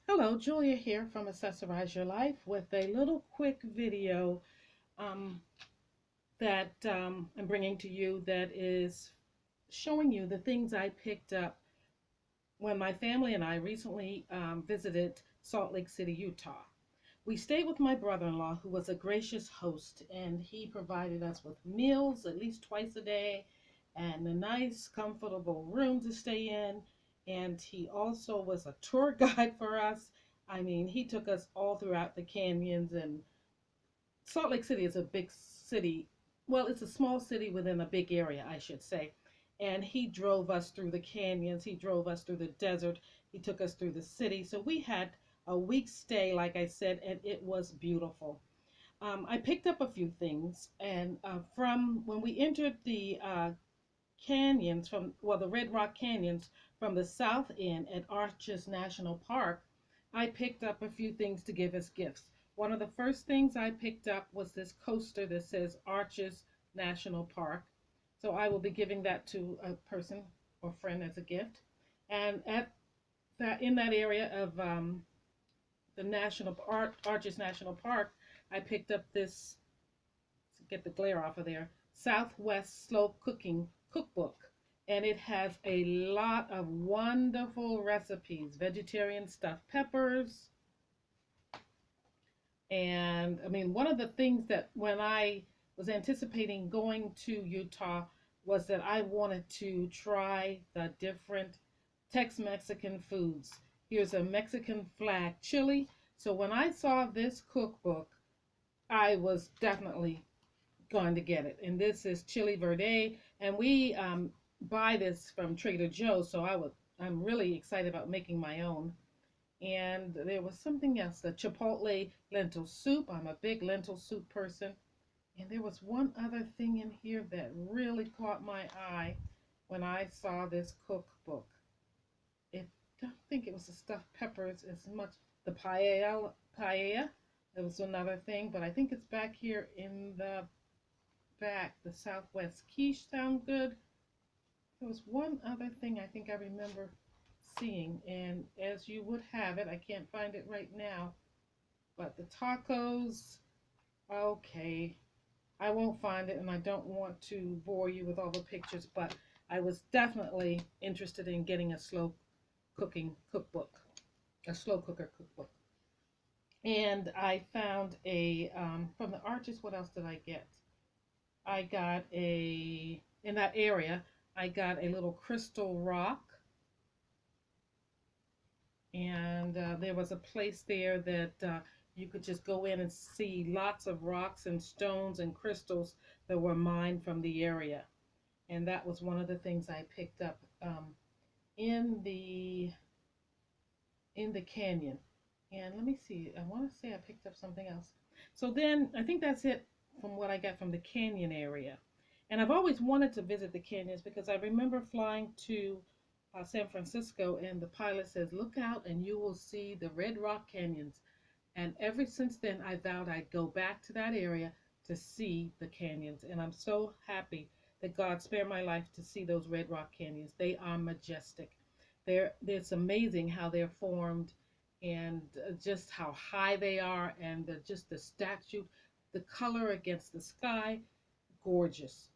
Hello, Julia here from Accessorize Your Life with a little quick video um, that I'm bringing to you that is showing you the things I picked up when my family and I recently visited Salt Lake City, Utah. We stayed with my brother-in-law, who was a gracious host, and he provided us with meals at least twice a day and a nice, comfortable room to stay in. And he also was a tour guide for us. I mean, he took us all throughout the canyons, and Salt Lake City is a big city. Well, it's a small city within a big area, I should say. And he drove us through the canyons, he drove us through the desert, he took us through the city. So we had a week stay, like I said, and it was beautiful. I picked up a few things, and from when we entered the canyons, the Red Rock Canyons from the south end at Arches National Park, I picked up a few things to give as gifts. One of the first things I picked up was this coaster that says Arches National Park. So I will be giving that to a person or friend as a gift. And at that in that area of the Arches National Park, I picked up this, to get the glare off of there, Southwest Slow Cooking Cookbook. And it has a lot of wonderful recipes, vegetarian stuffed peppers. And I mean, one of the things that when I was anticipating going to Utah was that I wanted to try the different Tex-Mexican foods. Here's a Mexican flag chili. So when I saw this cookbook, I was definitely going to get it. And this is chili verde, and we buy this from Trader Joe's. So I'm really excited about making my own. And there was something else, the chipotle lentil soup. I'm a big lentil soup person. And there was one other thing in here that really caught my eye when I saw this cookbook. I don't think it was the stuffed peppers as much. The paella. That was another thing, but I think it's back here in the back. The Southwest quiche sound good. There was one other thing I think I remember seeing, and as you would have it, I can't find it right now, but the tacos, okay, I won't find it, and I don't want to bore you with all the pictures, but I was definitely interested in getting a slow cooking cookbook, a slow cooker cookbook. And I found from the Arches, what else did I get? I got in that area, I got a little crystal rock, and there was a place there that you could just go in and see lots of rocks and stones and crystals that were mined from the area. And that was one of the things I picked up in the canyon. And let me see, I want to say I picked up something else. So then I think that's it from what I got from the canyon area. And I've always wanted to visit the canyons because I remember flying to San Francisco, and the pilot says, "Look out and you will see the Red Rock Canyons." And ever since then, I vowed I'd go back to that area to see the canyons. And I'm so happy that God spared my life to see those Red Rock Canyons. They are majestic. It's amazing how they're formed, and just how high they are, and just the statue, the color against the sky, gorgeous,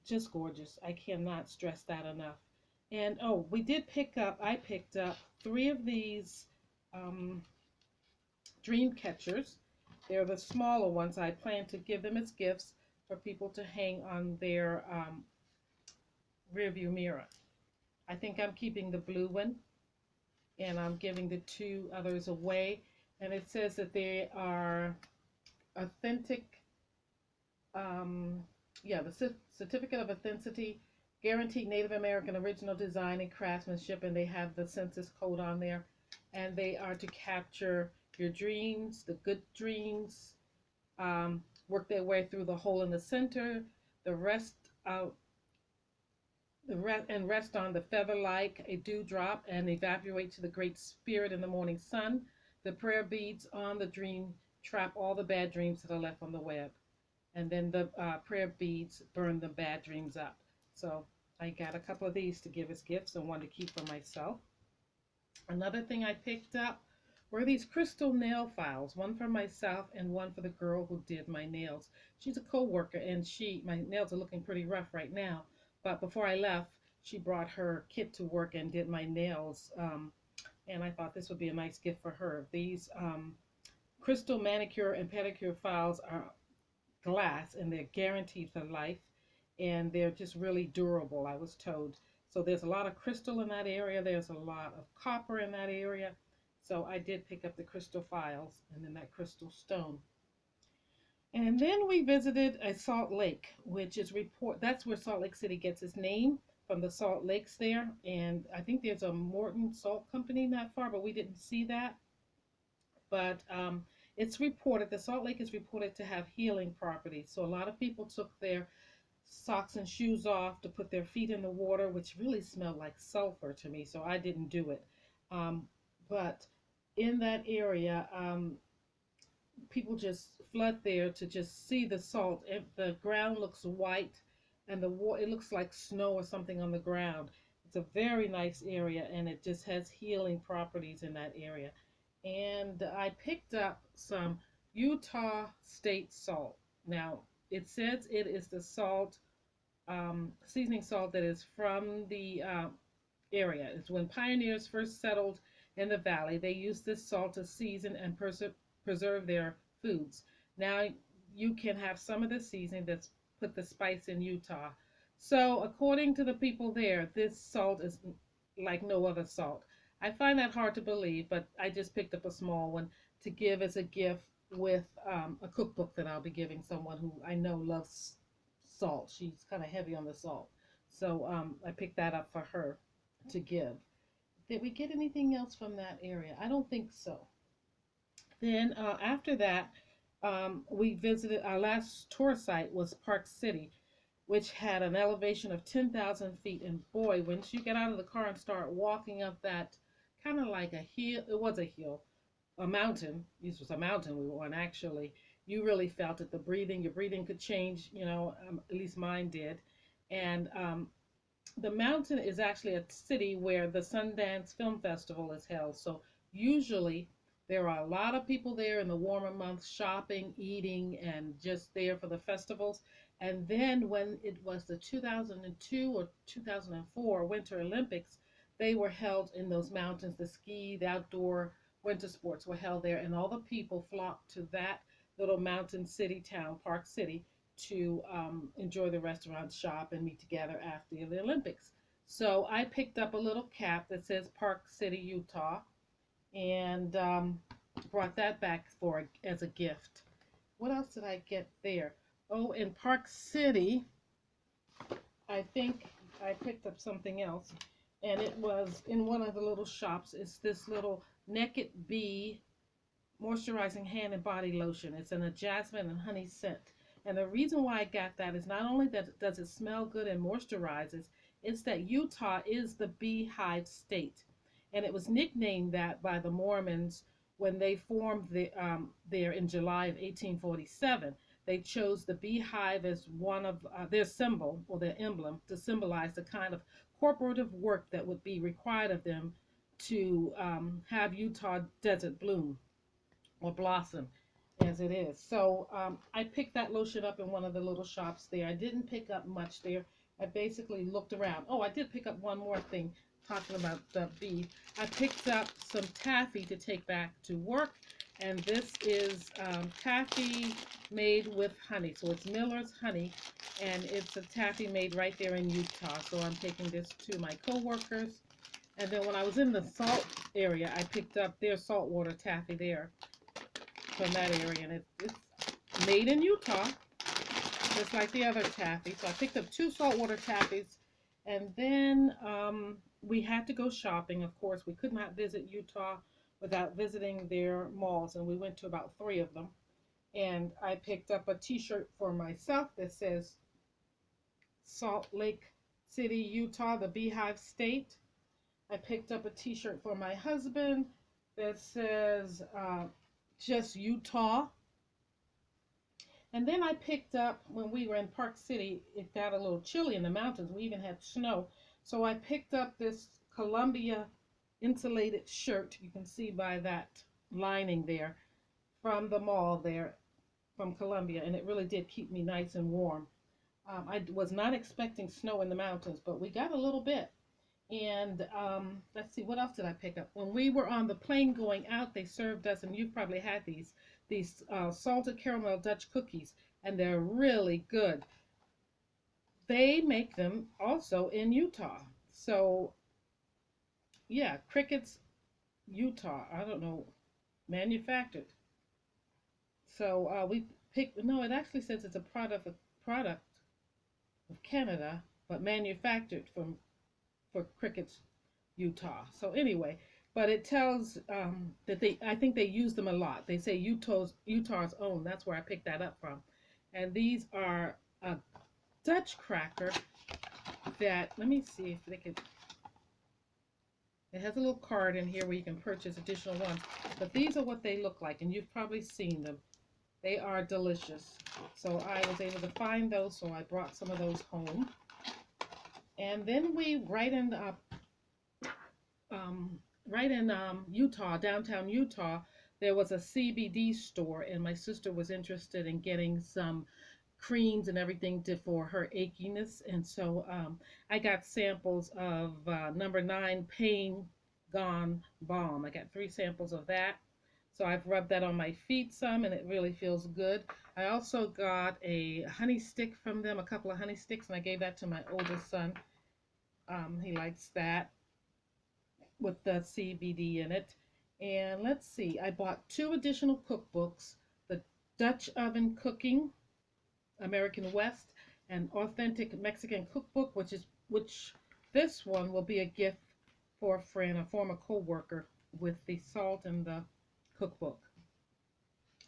just gorgeous. I cannot stress that enough. And oh, I picked up three of these um, dream catchers. They're the smaller ones. I plan to give them as gifts for people to hang on their rear view mirror. I think I'm keeping the blue one, and I'm giving the two others away. And it says that they are authentic, um, yeah, the certificate of authenticity, guaranteed Native American original design and craftsmanship, and they have the census code on there. And they are to capture your dreams, the good dreams, work their way through the hole in the center, the rest out, and rest on the feather like a dewdrop and evaporate to the great spirit in the morning sun. The prayer beads on the dream trap all the bad dreams that are left on the web. And then the prayer beads burn the bad dreams up. So I got a couple of these to give as gifts and one to keep for myself. Another thing I picked up were these crystal nail files, one for myself and one for the girl who did my nails. She's a co-worker, and my nails are looking pretty rough right now. But before I left, she brought her kit to work and did my nails. And I thought this would be a nice gift for her. These crystal manicure and pedicure files are glass, and they're guaranteed for life, and they're just really durable, I was told. So there's a lot of crystal in that area. There's a lot of copper in that area. So I did pick up the crystal files and then that crystal stone. And then we visited a Salt Lake, which is that's where Salt Lake City gets its name, from the Salt Lakes there. And I think there's a Morton Salt Company not far, but we didn't see that. But it's reported, the Salt Lake is reported to have healing properties. So a lot of people took their socks and shoes off to put their feet in the water, which really smelled like sulfur to me, so I didn't do it. But in that area, people just flood there to just see the salt. The ground looks white, and the water, it looks like snow or something on the ground. It's a very nice area, and it just has healing properties in that area. And I picked up some Utah State salt. Now, it says it is the salt, seasoning salt that is from the area. It's when pioneers first settled in the valley, they used this salt to season and preserve their foods. Now you can have some of the seasoning that's put the spice in Utah. So according to the people there, this salt is like no other salt. I find that hard to believe, but I just picked up a small one to give as a gift with a cookbook that I'll be giving someone who I know loves salt. She's kind of heavy on the salt. So I picked that up for her to give. Did we get anything else from that area? I don't think so. Then after that, we visited, our last tour site was Park City, which had an elevation of 10,000 feet. And boy, once you get out of the car and start walking up that kind of like a hill, it was a hill, a mountain. This was a mountain we were on, actually. You really felt it. Your breathing could change, at least mine did. And the mountain is actually a city where the Sundance Film Festival is held. So usually there are a lot of people there in the warmer months shopping, eating, and just there for the festivals. And then when it was the 2002 or 2004 Winter Olympics, they were held in those mountains. The ski, the outdoor winter sports were held there, and all the people flocked to that little mountain city town, Park City, to enjoy the restaurants, shop, and meet together after the Olympics. So I picked up a little cap that says Park City, Utah, and brought that back as a gift. What else did I get there? Oh, in Park City, I think I picked up something else, and it was in one of the little shops. It's this little Naked Bee moisturizing hand and body lotion. It's in a jasmine and honey scent. And the reason why I got that is not only that does it smell good and moisturizes, it's that Utah is the beehive state. And it was nicknamed that by the Mormons when they formed there in July of 1847. They chose the beehive as one of their symbol or their emblem to symbolize the kind of corporative work that would be required of them to have Utah desert bloom or blossom as it is. So I picked that lotion up in one of the little shops there. I didn't pick up much there. I basically looked around. Oh, I did pick up one more thing, talking about the bee. I picked up some taffy to take back to work, and this is taffy made with honey. So it's Miller's honey, and it's a taffy made right there in Utah. So I'm taking this to my co-workers. And then when I was in the salt area, I picked up their saltwater taffy there from that area, and it's made in Utah, just like the other taffy. So I picked up 2 saltwater taffies, and then we had to go shopping. Of course, we could not visit Utah without visiting their malls, and we went to about 3 of them. And I picked up a t-shirt for myself that says Salt Lake City, Utah, the Beehive State. I picked up a t-shirt for my husband that says just Utah. And then I picked up, when we were in Park City, it got a little chilly in the mountains. We even had snow. So I picked up this Columbia insulated shirt. You can see by that lining there from the mall there from Columbia, and it really did keep me nice and warm. I was not expecting snow in the mountains, but we got a little bit. And let's see, what else did I pick up? When we were on the plane going out, they served us, and you've probably had these salted caramel Dutch cookies, and they're really good. They make them also in Utah. So yeah, Crickets, Utah. I don't know, manufactured. So we picked. No, it actually says it's a product of Canada, but manufactured from for Crickets, Utah. So anyway, but it tells that I think they use them a lot. They say Utah's own. That's where I picked that up from. And these are a Dutch cracker that, let me see if they can, it has a little card in here where you can purchase additional ones. But these are what they look like, and you've probably seen them. They are delicious. So I was able to find those, so I brought some of those home. And then we, right in Utah, downtown Utah, there was a CBD store, and my sister was interested in getting some creams and everything for her achiness, and so I got samples of number 9 Pain Gone Balm. I got 3 samples of that, so I've rubbed that on my feet some, and it really feels good. I also got a honey stick from them, a couple of honey sticks, and I gave that to my oldest son. He likes that with the CBD in it. And let's see, I bought 2 additional cookbooks, the Dutch Oven Cooking American West and Authentic Mexican Cookbook, which this one will be a gift for a friend, a former co-worker, with the salt and the cookbook.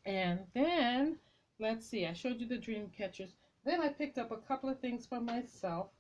And then let's see, I showed you the dream catchers. Then I picked up a couple of things for myself.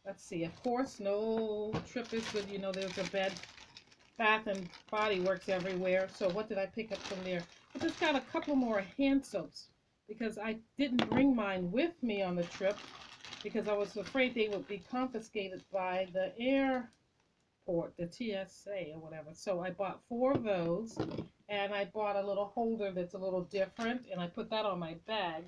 Let's see, of course, no trip is good. You know, there's a Bath and Body Works everywhere. So what did I pick up from there? I just got a couple more hand soaps because I didn't bring mine with me on the trip because I was afraid they would be confiscated by the airport, the TSA or whatever. So I bought 4 of those, and I bought a little holder that's a little different, and I put that on my bag,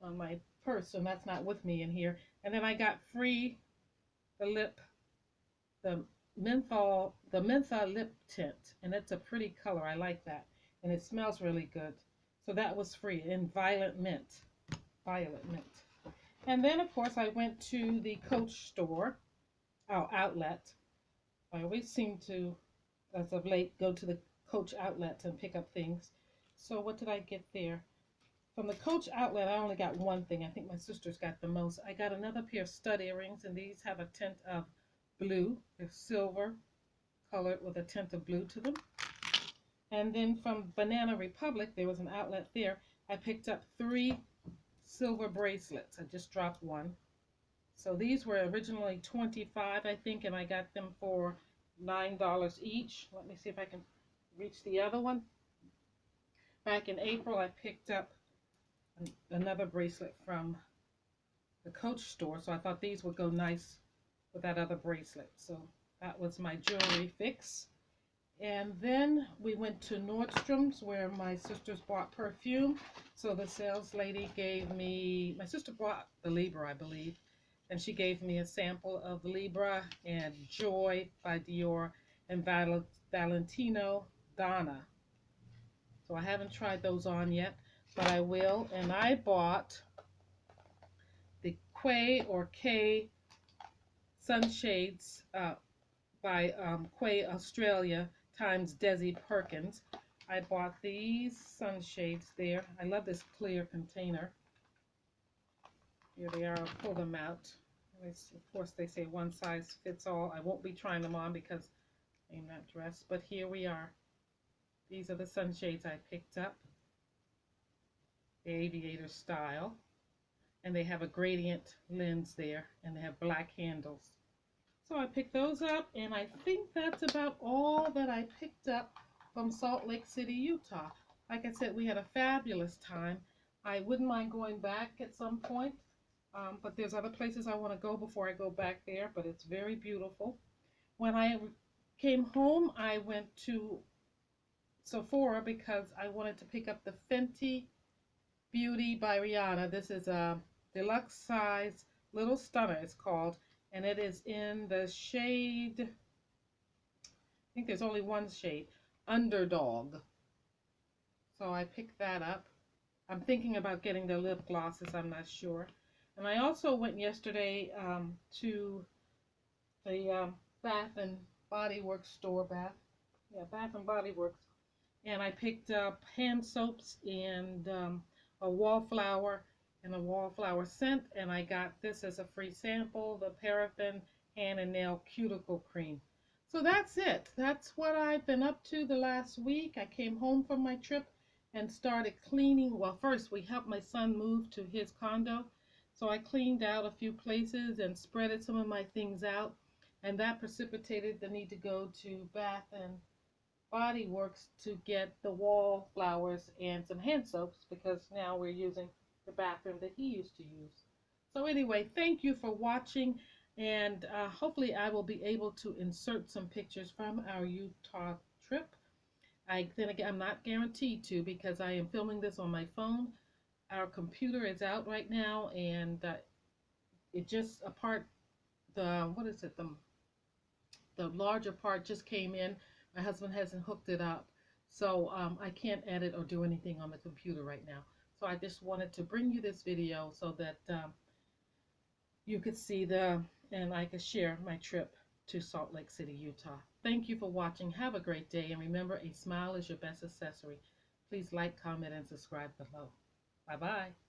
on my purse, and that's not with me in here. And then I got free the mentha lip tint, and it's a pretty color. I like that, and it smells really good. So that was free in violet mint. And then of course I went to the Coach store, outlet. I always seem to, as of late, go to the Coach outlet and pick up things. So what did I get there? From the Coach outlet, I only got one thing. I think my sister's got the most. I got another pair of stud earrings, and these have a tint of blue. They're silver colored with a tint of blue to them. And then from Banana Republic, there was an outlet there. I picked up 3 silver bracelets. I just dropped one. So these were originally $25, I think, and I got them for $9 each. Let me see if I can reach the other one. Back in April, I picked up another bracelet from the Coach store, so I thought these would go nice with that other bracelet. So that was my jewelry fix. And then we went to Nordstrom's where my sisters bought perfume. So the sales lady gave me, my sister bought the Libra, I believe, and she gave me a sample of Libra and Joy by Dior and Valentino Donna. So I haven't tried those on yet, but I will. And I bought the Quay or K sunshades by Quay Australia times Desi Perkins. I bought these sunshades there. I love this clear container. Here they are. I'll pull them out. Of course, they say one size fits all. I won't be trying them on because I'm not dressed, but here we are. These are the sunshades I picked up. The aviator style. And they have a gradient lens there, and they have black handles. So I picked those up, and I think that's about all that I picked up from Salt Lake City, Utah. Like I said, we had a fabulous time. I wouldn't mind going back at some point, but there's other places I want to go before I go back there, but it's very beautiful. When I came home, I went to Sephora because I wanted to pick up the Fenty Beauty by Rihanna. This is a deluxe size little stunner, it's called, and it is in the shade, I think there's only one shade, Underdog. So I picked that up. I'm thinking about getting the lip glosses, I'm not sure. And I also went yesterday to the Bath and Body Works store, Bath and Body Works, and I picked up hand soaps and a wallflower and a wallflower scent, and I got this as a free sample, the paraffin hand and nail cuticle cream. So that's it. That's what I've been up to the last week. I came home from my trip and started cleaning. Well, first we helped my son move to his condo, so I cleaned out a few places and spreaded some of my things out, and that precipitated the need to go to Bath and Body Works to get the wallflowers and some hand soaps because now we're using the bathroom that he used to use. So anyway, thank you for watching, and hopefully I will be able to insert some pictures from our Utah trip. Then again, I'm not guaranteed to because I am filming this on my phone. Our computer is out right now, and it just what is it, the larger part just came in. My husband hasn't hooked it up, so I can't edit or do anything on the computer right now. So I just wanted to bring you this video so that you could see and I could share my trip to Salt Lake City, Utah. Thank you for watching. Have a great day, and remember, a smile is your best accessory. Please like, comment, and subscribe below. Bye-bye.